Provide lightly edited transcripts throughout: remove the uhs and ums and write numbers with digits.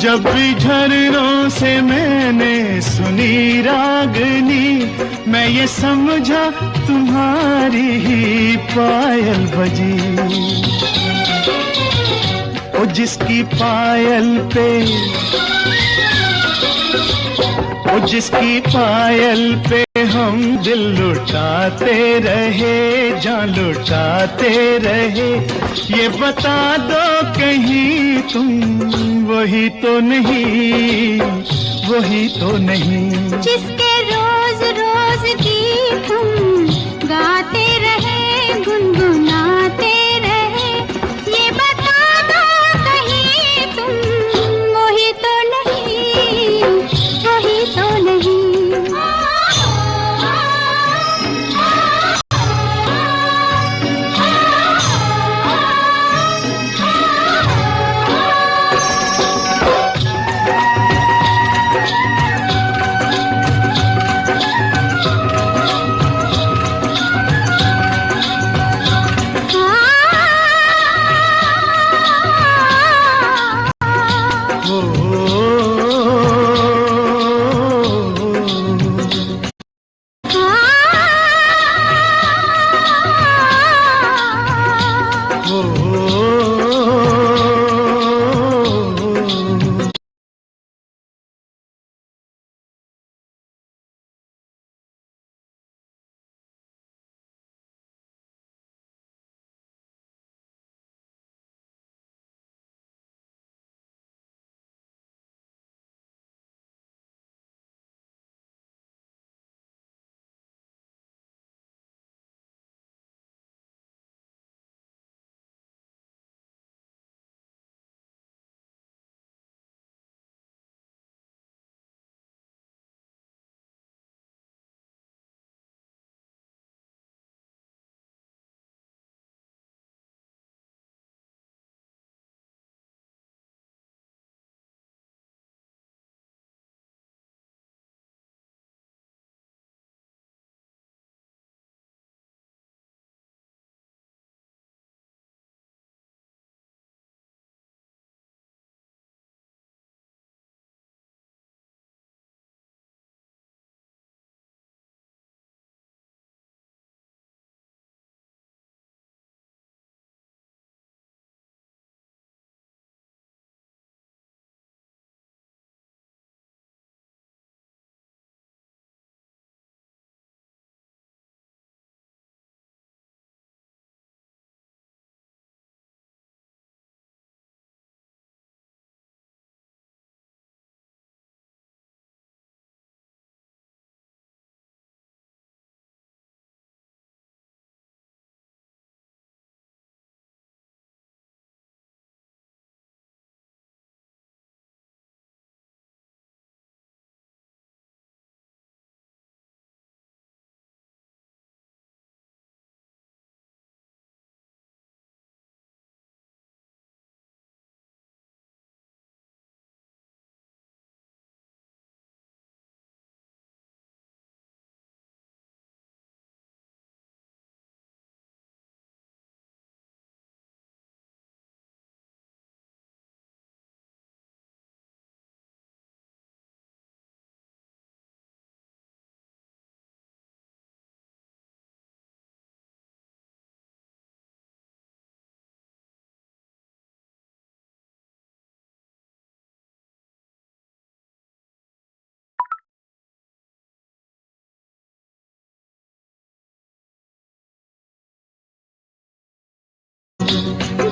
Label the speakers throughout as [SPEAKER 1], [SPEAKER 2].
[SPEAKER 1] जब भी झरनों से मैंने सुनी रागनी, मैं ये समझा तुम्हारी ही पायल बजी। ओ जिसकी पायल पे, ओ जिसकी पायल पे हम दिल लुटाते रहे, जान लुटाते रहे, ये बता दो कहीं तुम वही तो नहीं, वही तो नहीं।
[SPEAKER 2] जिसके रोज रोज गीत हम गाते रहे, गुनगुनाते रहे, ये बता दो कहीं तुम वही तो नहीं, वही तो नहीं।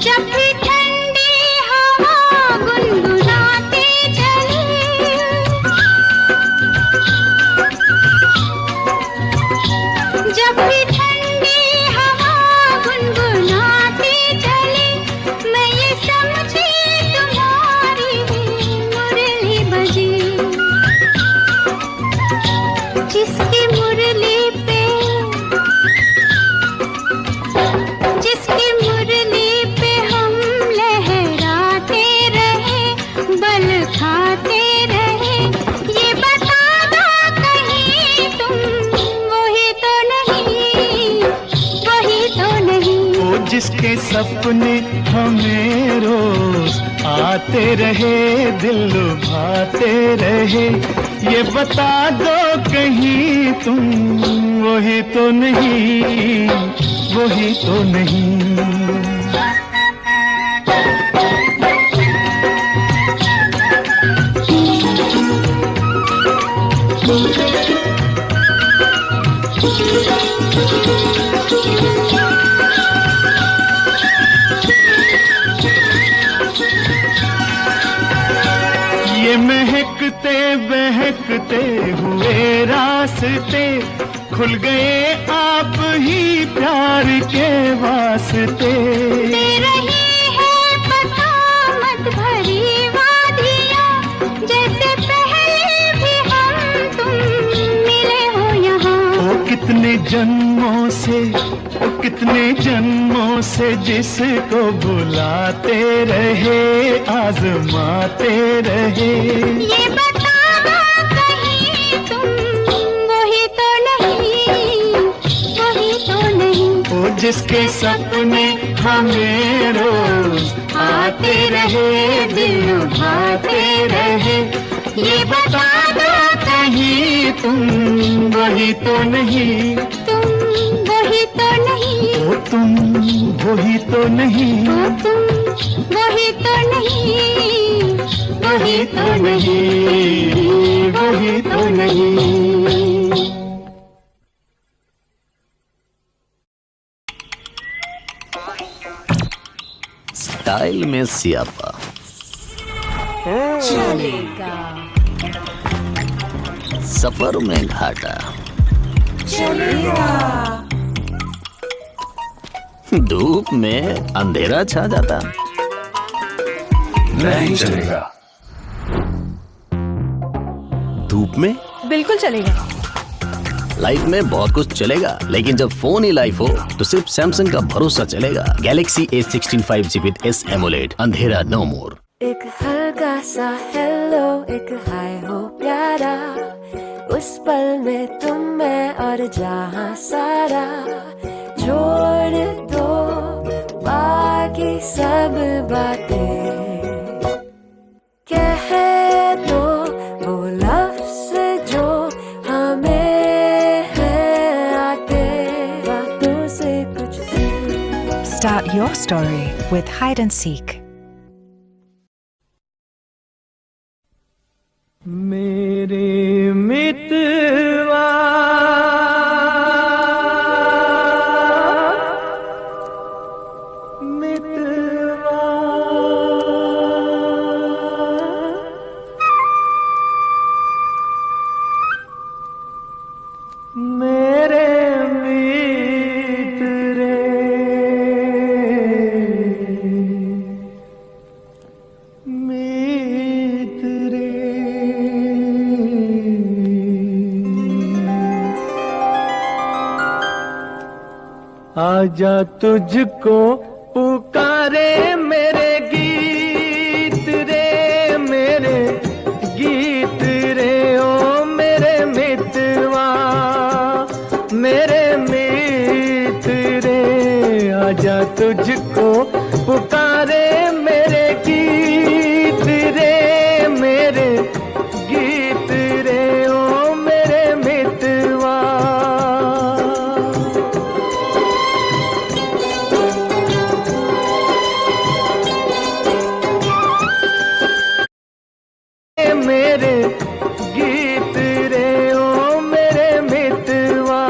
[SPEAKER 2] जब भी ठंडी हवा गुनगुनाते चले, जब भी ठंडी हवा गुनगुनाते चले, मैं ये समझी तुम्हारी मुरली बजी। जिसकी मुरली पे, जिसकी मुरली पे हम लहराते रहे, बल खाते रहे, ये बता दो कहीं तुम वही तो नहीं, वही तो नहीं।
[SPEAKER 1] जिसके सपने हमें रोज आते रहे, दिल लुभाते रहे, ये बता दो कहीं तुम वही तो नहीं, वही तो नहीं। ये महकते बहकते हुए रास्ते खुल गए आप ही प्यार के वास्ते।
[SPEAKER 2] दे रही है पता मत भरी वादियाँ, जैसे पहले भी हम तुम मिले हो यहाँ।
[SPEAKER 1] ओ कितने जन्मों से, ओ कितने जन्मों से जिसको बुलाते रहे, आजमाते रहे।
[SPEAKER 2] ये बता दो कहीं तुम वही तो नहीं, वही तो नहीं।
[SPEAKER 1] ओ जिसके सपने हमें रोज आते रहे, दिल लुभाते रहे, ये बता दो कहीं तुम वही तो नहीं,
[SPEAKER 2] तुम वही तो नहीं,
[SPEAKER 1] ओ तुम वही तो नहीं,
[SPEAKER 2] ओ तुम वही तो नहीं,
[SPEAKER 1] वही तो नहीं, वही तो नहीं।
[SPEAKER 3] स्टाइल में सियापा
[SPEAKER 4] चलेगा,
[SPEAKER 3] सफर में घाटा,
[SPEAKER 4] चलेगा,
[SPEAKER 3] धूप में अंधेरा छा जाता,
[SPEAKER 5] नहीं चलेगा।
[SPEAKER 3] धूप में
[SPEAKER 4] बिल्कुल चलेगा।
[SPEAKER 3] लाइफ में बहुत कुछ चलेगा, लेकिन जब फोन ही लाइफ हो तो सिर्फ सैमसंग का भरोसा चलेगा। Galaxy A16 5G with S AMOLED, अंधेरा नो मोर।
[SPEAKER 6] एक हल्का सा हेलो, एक हाय हो प्यारा, उस पल में तुम मैं और जहां सारा, छोड़ दो बाकी सब बातें, कह दो वो लफ्ज जो हमें है आते, बातों से कुछ
[SPEAKER 7] Start your story with hide and seek.
[SPEAKER 1] मेरे मितवा मितवा, मेरे मित्र आजा तुझको पुकारे मेरे गीत रे, मेरे गीत रे, ओ मेरे मितवा, मेरे मित रे, आजा तुझको पुकारे मेरे गीत रे, मेरे गीत रे, ओ मेरे मितवा। मेरे गीत रे, ओ मेरे मितवा।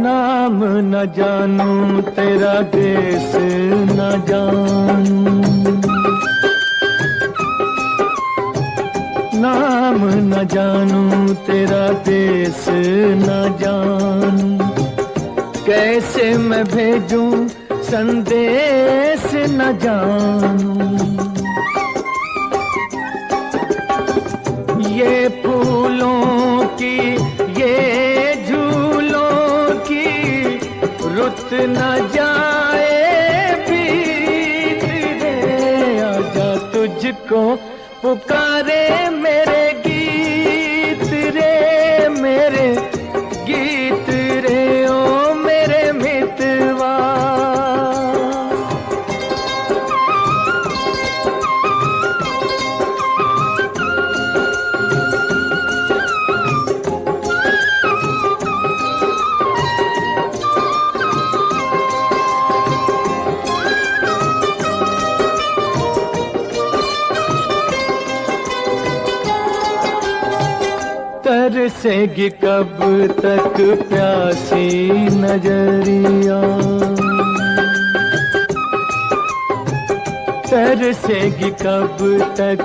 [SPEAKER 1] नाम न जानूं तेरा देश न जानूं, नाम न जानूं तेरा देश न जानूं, कैसे मैं भेजूं संदेश न जानूं। ये फूलों की ये न जाए बीत रे, आजा तुझको पुकारे मेरे गीत रे, मेरे गीत रे, ओ मेरे मितवा। तरसेगी कब तक प्यासी नजरिया, तरसेगी कब तक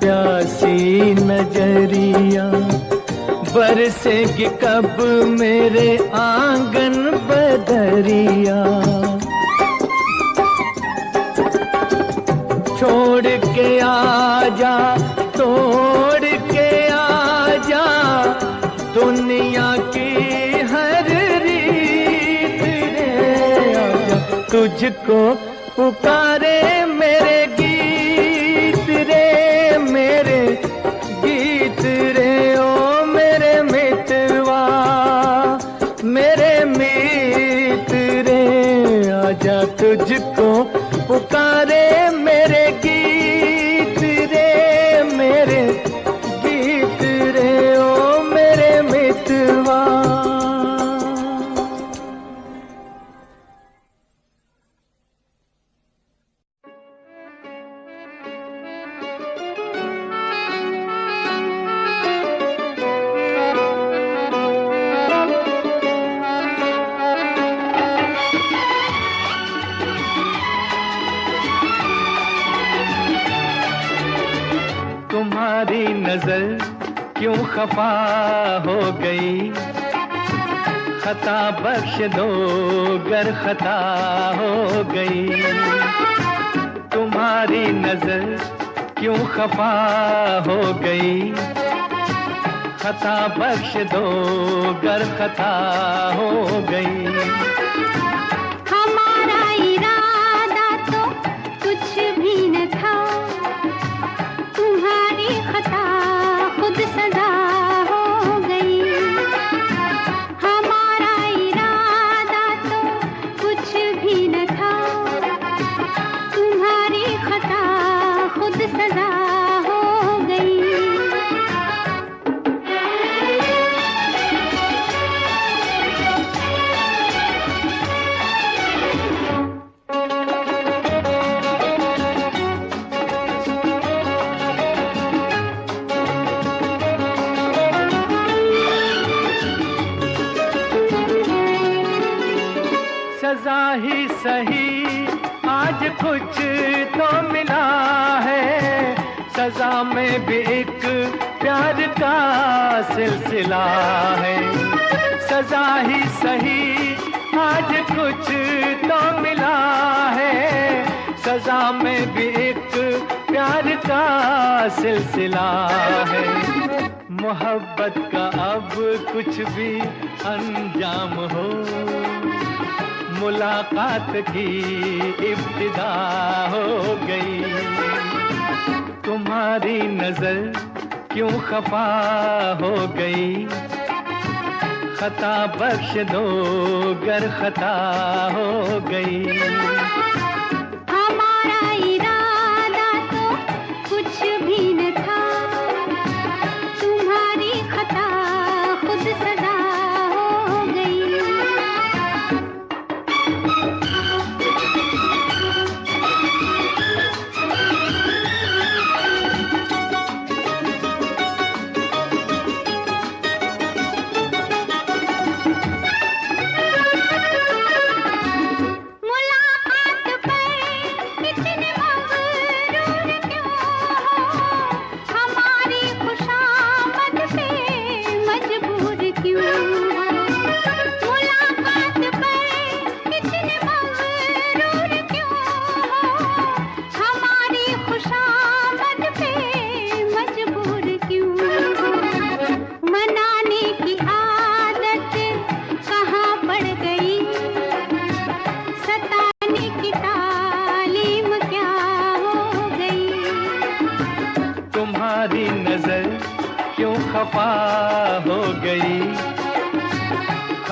[SPEAKER 1] प्यासी नजरिया, बरसेगी कब मेरे आंगन बदरिया। छोड़ के आजा, तोड़ के आजा, दुनिया की हर रीत रे, आजा तुझको पुकारे मेरे गीत रे, मेरे गीत रे, ओ मेरे मितवा, मेरे मित रे, आजा तुझको पुकारे मेरे गीत रे, मेरे गीत रे, ओ मेरे मितवा। तुम्हारी नजर क्यों खफा हो गई, खता बख्श दो गर खता हो गई। तुम्हारी नजर क्यों खफा हो गई, खता बख्श दो गर खता हो गई।
[SPEAKER 2] हमारा इरादा तो कुछ भी न था, तुम्हारी खता खुद सजा हो गई। हमारा इरादा तो कुछ भी न था, तुम्हारी खता खुद सजा हो गई।
[SPEAKER 1] सजा ही सही आज कुछ तो मिला है, सजा में भी एक प्यार का सिलसिला है। सजा ही सही आज कुछ तो मिला है, सजा में भी एक प्यार का सिलसिला है। मोहब्बत का अब कुछ भी अंजाम हो, मुलाकात की इब्तिदा हो गई। तुम्हारी नजर क्यों खफा हो गई, खता बख्श दो गर खता हो गई।
[SPEAKER 2] हमारा इरादा तो कुछ भी न था, तुम्हारी खता खुद सजा हो गई।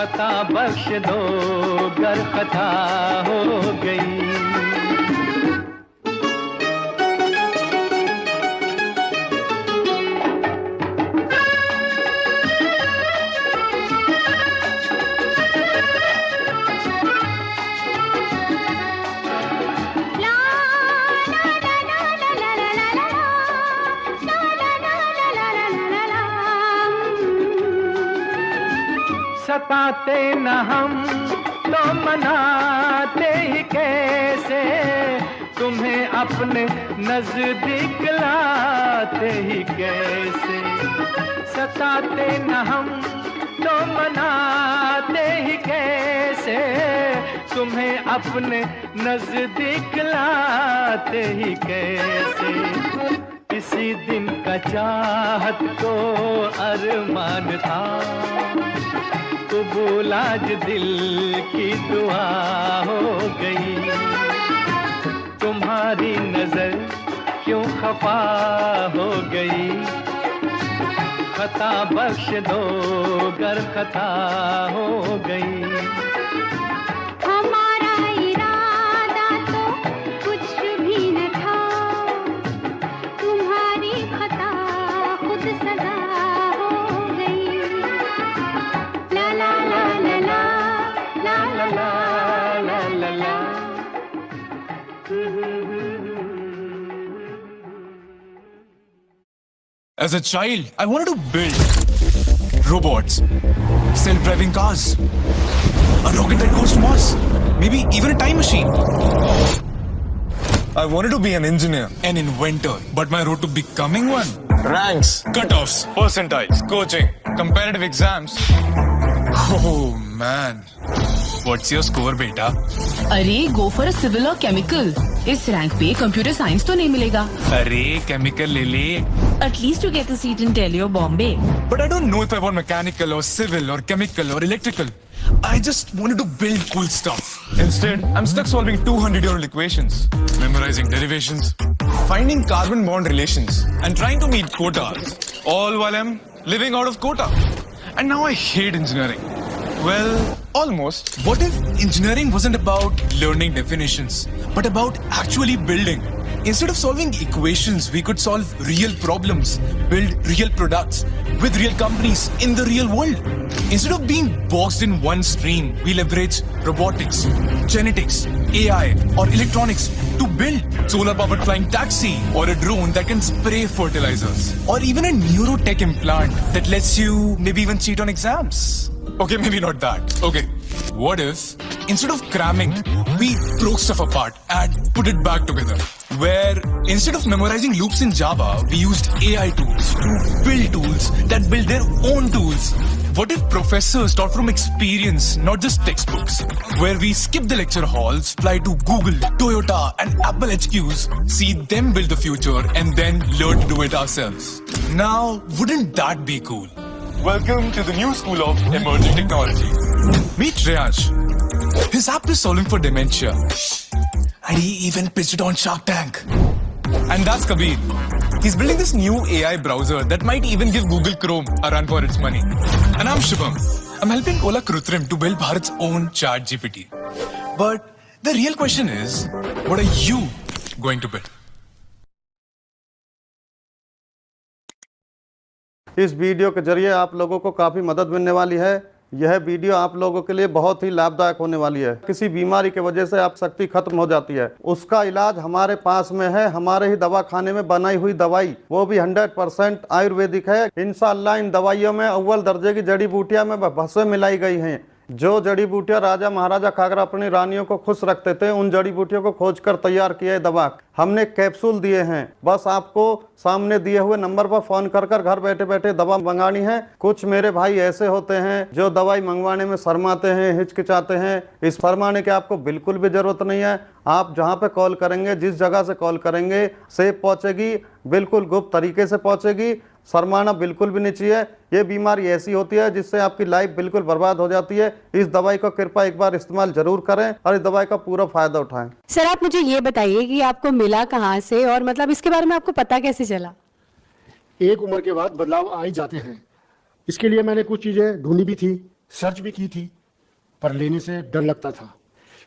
[SPEAKER 1] खता बख्श दो गर खता हो गई। सताते न हम तो मनाते ही कैसे, तुम्हें अपने नजदीक लाते ही कैसे। सताते न हम तो मनाते ही कैसे, तुम्हें अपने नजदीक लाते ही कैसे। इसी दिन का चाहत को अरमान था, कबूल आज दिल की दुआ हो गई। तुम्हारी नजर क्यों खफा हो गई, खता बख्श दो गर खता हो गई।
[SPEAKER 2] हमारा इरादा तो कुछ भी न था, तुम्हारी खता खुद सजा हो गई। ला ला ला ला ला ला ला ला ला ला।
[SPEAKER 5] As a child, I wanted to build robots, self-driving cars, a rocket that goes to Mars, maybe even a time machine. I wanted to be an engineer, an inventor, but my road to becoming one: ranks, cutoffs, percentiles, coaching, competitive exams. Oh man, what's your score, beta?
[SPEAKER 8] अरे go for a civil और chemical. इस rank पे computer science तो नहीं मिलेगा।
[SPEAKER 5] अरे chemical ले ले।
[SPEAKER 8] At least you get a seat in Delhi or Bombay.
[SPEAKER 5] But I don't know if I want mechanical or civil or chemical or electrical. I just wanted to build cool stuff. Instead, I'm stuck solving 200-year-old equations, memorizing derivations, finding carbon bond relations, and trying to meet quotas, all while I'm living out of quota. And now I hate engineering. Well, almost. What if engineering wasn't about learning definitions, but about actually building? Instead of solving equations, we could solve real problems, build real products with real companies in the real world. Instead of being boxed in one stream, we leverage robotics, genetics, AI, or electronics to build solar-powered flying taxi or a drone that can spray fertilizers, or even a neurotech implant that lets you maybe even cheat on exams. Okay, maybe not that. Okay, what if instead of cramming, we broke stuff apart and put it back together? Where instead of memorizing loops in Java, we used AI tools to build tools that build their own tools. What if professors taught from experience, not just textbooks? Where we skip the lecture halls, fly to Google, Toyota, and Apple HQs, see them build the future, and then learn to do it ourselves. Now, wouldn't that be cool? Welcome to the new school of emerging technology. Meet Reyansh. His app is solving for dementia. And he even pitched it on Shark Tank. And that's Kabir. He's building this new AI browser that might even give Google Chrome a run for its money. And I'm Shubham. I'm helping Ola Krutrim to build Bharat's own ChatGPT. But the real question is, what are you going to build?
[SPEAKER 9] इस video के जरिए आप लोगों को काफ़ी मदद मिलने वाली है। यह वीडियो आप लोगों के लिए बहुत ही लाभदायक होने वाली है। किसी बीमारी की वजह से आप शक्ति खत्म हो जाती है, उसका इलाज हमारे पास में है। हमारे ही दवाखाने में बनाई हुई दवाई, वो भी 100% आयुर्वेदिक है। इंशाअल्लाह इन दवाइयों में अव्वल दर्जे की जड़ी बूटियां में भस्म मिलाई गई हैं। जो जड़ी बूटियां राजा महाराजा खाकर अपनी रानियों को खुश रखते थे, उन जड़ी बूटियों को खोजकर तैयार किया दवा हमने कैप्सूल दिए हैं। बस आपको सामने दिए हुए नंबर पर फोन कर घर बैठे बैठे दवा मंगानी है। कुछ मेरे भाई ऐसे होते हैं जो दवाई मंगवाने में शर्माते हैं, हिचकिचाते हैं। इस शर्माने की आपको बिल्कुल भी जरूरत नहीं है। आप जहां पे कॉल करेंगे, जिस जगह से कॉल करेंगे, सेफ पहुंचेगी, बिल्कुल गुप्त तरीके से पहुंचेगी। शर्माना बिल्कुल भी नहीं चाहिए। ये बीमारी ऐसी होती है जिससे आपकी लाइफ बिल्कुल बर्बाद हो जाती है। इस दवाई को कृपया एक बार इस्तेमाल जरूर करें और इस दवाई का पूरा फायदा उठाएं।
[SPEAKER 4] सर आप मुझे ये बताइए कि आपको मिला कहाँ से और मतलब इसके बारे में आपको पता कैसे चला?
[SPEAKER 10] एक उम्र के बाद बदलाव आ ही जाते हैं। इसके लिए मैंने कुछ चीज़ें ढूंढी भी थी, सर्च भी की थी, पर लेने से डर लगता था।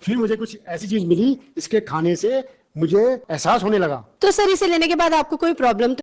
[SPEAKER 10] फिर मुझे कुछ ऐसी चीज मिली, इसके खाने से मुझे एहसास होने लगा।
[SPEAKER 4] तो सर इसे लेने के बाद आपको कोई प्रॉब्लम तो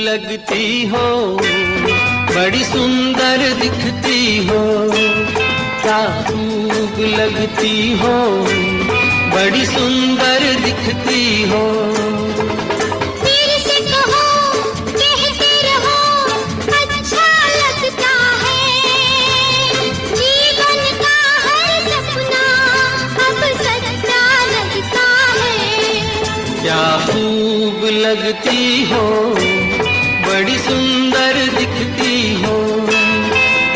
[SPEAKER 1] लगती हो, बड़ी सुंदर दिखती हो, क्या खूब लगती हो, बड़ी सुंदर दिखती हो।
[SPEAKER 2] मेरे से कहो कहते रहो अच्छा लगता है, जीवन का हर सपना अब सच्चा लगता है।
[SPEAKER 1] क्या खूब लगती हो, बड़ी सुंदर दिखती हो।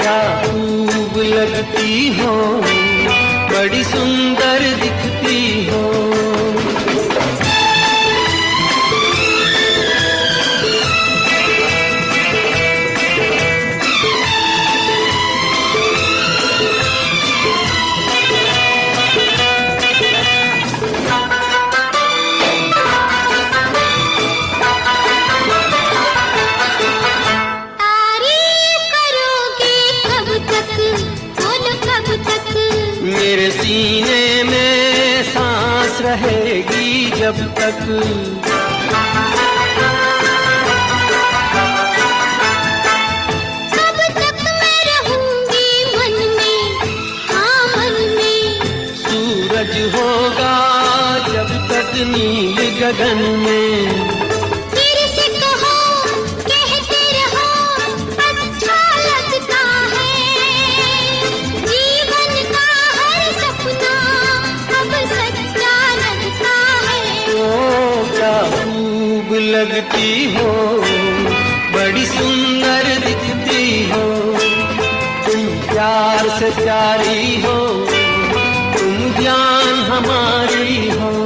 [SPEAKER 1] क्या खूब लगती हो, बड़ी सुंदर दिखती हो।
[SPEAKER 2] तारीफ करोगे कब तक, बोलो कब तक।
[SPEAKER 1] मेरे सीने में सांस रहेगी जब तक।
[SPEAKER 2] कब तक मैं रहूंगी मन में, हाँ मन में।
[SPEAKER 1] सूरज होगा जब तक नील गगन में।
[SPEAKER 2] फिर से कहो कहते रहो अच्छा लगता है, जीवन का हर सपना अब सच्चा लगता है।
[SPEAKER 1] ओ क्या खूब लगती हो, बड़ी सुंदर दिखती हो। तुम प्यार से प्यारी हो, तुम जान हमारी हो।